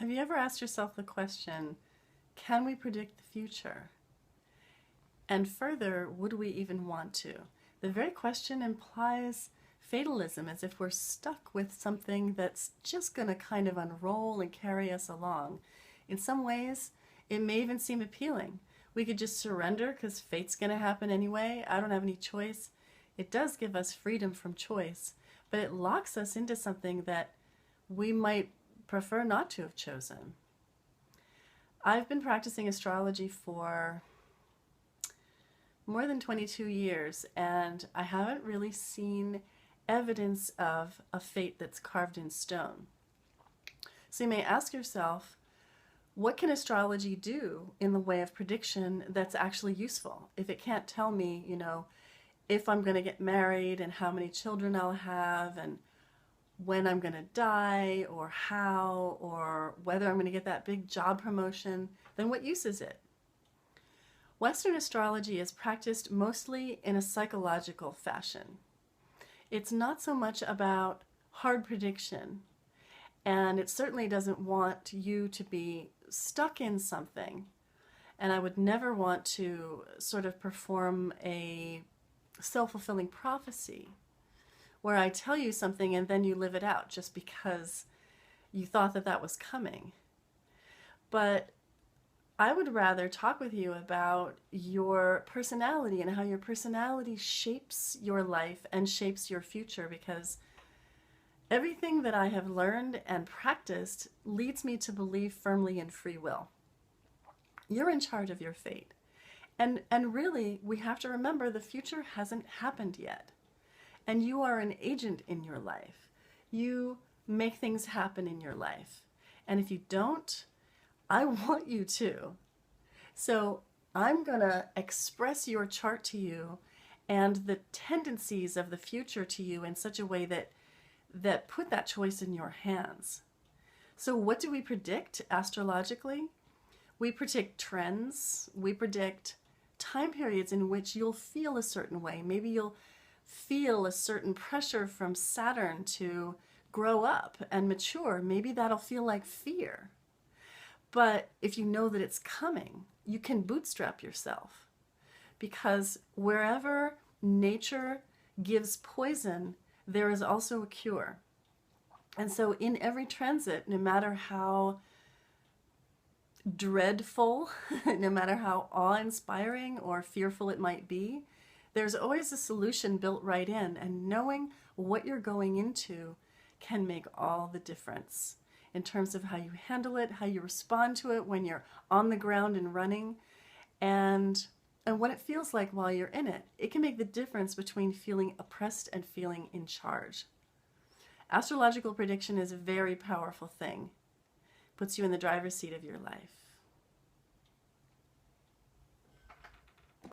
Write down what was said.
Have you ever asked yourself the question, can we predict the future? And further, would we even want to? The very question implies fatalism, as if we're stuck with something that's just going to kind of unroll and carry us along. In some ways, it may even seem appealing. We could just surrender because fate's going to happen anyway. I don't have any choice. It does give us freedom from choice, but it locks us into something that we might prefer not to have chosen. I've been practicing astrology for more than 22 years, and I haven't really seen evidence of a fate that's carved in stone. So you may ask yourself, what can astrology do in the way of prediction that's actually useful? If it can't tell me, if I'm going to get married and how many children I'll have and when I'm going to die or how or whether I'm going to get that big job promotion, then what use is it? Western astrology is practiced mostly in a psychological fashion. It's not so much about hard prediction, and it certainly doesn't want you to be stuck in something. And I would never want to sort of perform a self-fulfilling prophecy where I tell you something and then you live it out just because you thought that that was coming. But I would rather talk with you about your personality and how your personality shapes your life and shapes your future, because everything that I have learned and practiced leads me to believe firmly in free will. You're in charge of your fate. And really, we have to remember the future hasn't happened yet. And you are an agent in your life. You make things happen in your life. And if you don't, I want you to. So I'm going to express your chart to you and the tendencies of the future to you in such a way that put that choice in your hands. So what do we predict astrologically? We predict trends. We predict time periods in which you'll feel a certain way. Maybe you'll feel a certain pressure from Saturn to grow up and mature. Maybe that'll feel like fear. But if you know that it's coming, you can bootstrap yourself, because wherever nature gives poison, there is also a cure. And so in every transit, no matter how dreadful, no matter how awe-inspiring or fearful it might be, there's always a solution built right in, and knowing what you're going into can make all the difference in terms of how you handle it, how you respond to it when you're on the ground and running, and what it feels like while you're in it. It can make the difference between feeling oppressed and feeling in charge. Astrological prediction is a very powerful thing. Puts you in the driver's seat of your life.